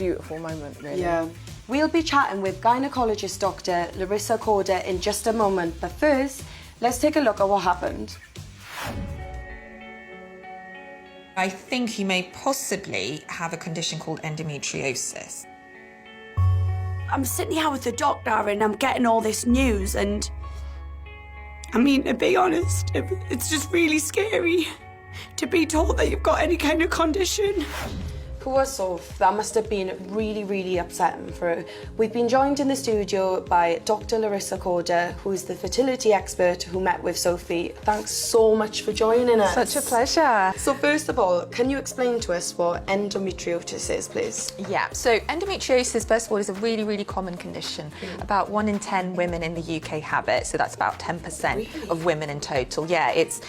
Beautiful moment, really. Yeah. We'll be chatting with gynaecologist Dr. Larisa Corda in just a moment, but first, let's take a look at what happened. I think you may possibly have a condition called endometriosis. I'm sitting here with the doctor and I'm getting all this news and, I mean, to be honest, it's just really scary to be told that you've got any kind of condition. Poor Soph, that must have been really, really upsetting for her. We've been joined in the studio by Dr. Larisa Corda, who's the fertility expert who met with Sophie. Thanks so much for joining us. Such a pleasure. So first of all, can you explain to us what endometriosis is, please? Yeah, so endometriosis, first of all, is a really, really common condition. About 1 in 10 women in the UK have it, so that's about 10% of women in total. Yeah, it's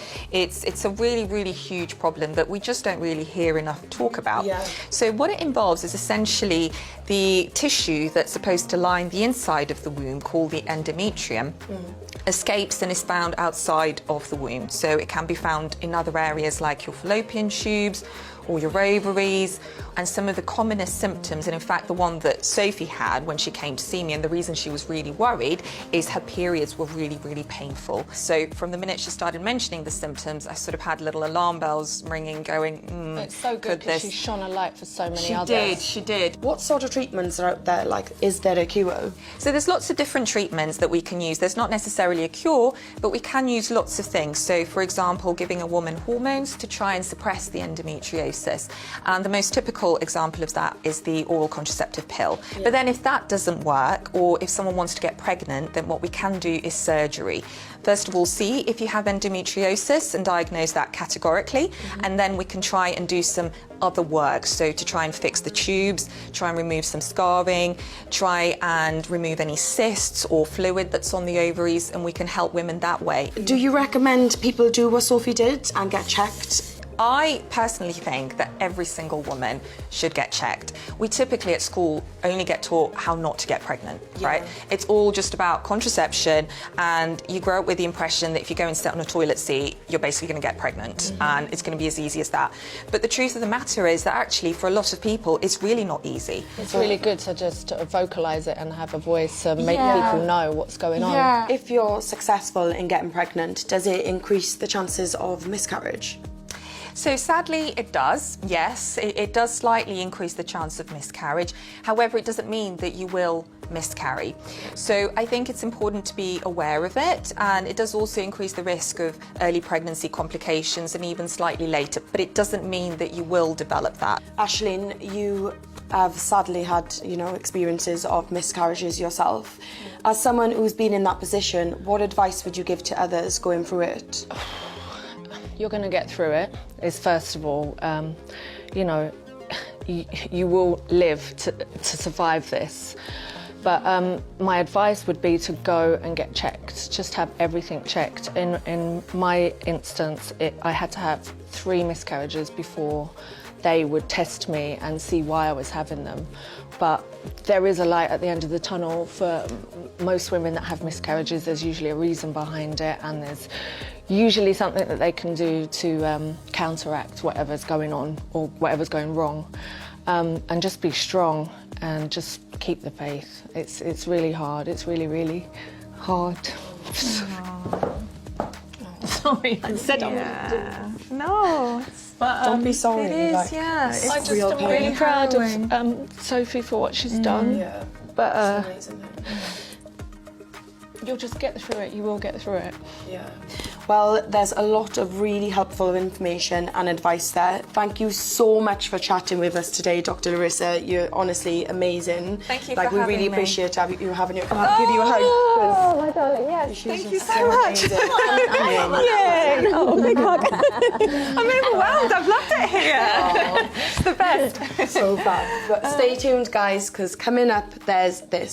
a really, really huge problem that we just don't really hear enough talk about. Yeah. So what it involves is essentially the tissue that's supposed to line the inside of the womb, called the endometrium, escapes and is found outside of the womb. So it can be found in other areas like your fallopian tubes or your ovaries. And some of the commonest symptoms, and in fact the one that Sophie had when she came to see me, and the reason she was really worried, is her periods were really, really painful. So from the minute she started mentioning the symptoms, I sort of had little alarm bells ringing, going, It's so good because she shone a light for so many others. She did. What sort of treatments are out there? Like, is there a cure? So there's lots of different treatments that we can use. There's not necessarily a cure, but we can use lots of things. So, for example, giving a woman hormones to try and suppress the endometriosis. And the most typical example of that is the oral contraceptive pill. Yeah. But then if that doesn't work, or if someone wants to get pregnant, then what we can do is surgery. First of all, see if you have endometriosis and diagnose that categorically, and then we can try and do some other work. So to try and fix the tubes, try and remove some scarring, try and remove any cysts or fluid that's on the ovaries, and we can help women that way. Do you recommend people do what Sophie did and get checked? I personally think that every single woman should get checked. We typically at school only get taught how not to get pregnant, right? It's all just about contraception, and you grow up with the impression that if you go and sit on a toilet seat, you're basically going to get pregnant, and it's going to be as easy as that. But the truth of the matter is that actually for a lot of people, it's really not easy. It's really good to just vocalise it and have a voice and make people know what's going on. If you're successful in getting pregnant, does it increase the chances of miscarriage? So sadly it does, yes. It does slightly increase the chance of miscarriage. However, it doesn't mean that you will miscarry. So I think it's important to be aware of it, and it does also increase the risk of early pregnancy complications and even slightly later, but it doesn't mean that you will develop that. Aisling, you have sadly had, experiences of miscarriages yourself. As someone who's been in that position, what advice would you give to others going through it? You're going to get through it, is first of all, you will live to survive this. But my advice would be to go and get checked, just have everything checked. In my instance, I had to have 3 miscarriages before they would test me and see why I was having them. But there is a light at the end of the tunnel. For most women that have miscarriages, there's usually a reason behind it, and there's usually something that they can do to counteract whatever's going on or whatever's going wrong. And just be strong and just keep the faith. It's really hard. It's really, really hard. Sorry, I said No, but don't be sorry. it is, It's I just real am pain. really proud of Sophie for what she's done. Yeah, But it's amazing. you'll just get through it. You will get through it. Yeah. Well, there's a lot of really helpful information and advice there. Thank you so much for chatting with us today, Dr. Larisa. You're honestly amazing. Thank you for having me. We really appreciate you having you. Come on, give you a hug. Oh, my darling, yes. Thank you so much. Yay! Oh, big hug. I'm overwhelmed. I've loved it here. It's the best. So fab. But stay tuned, guys, because coming up, there's this.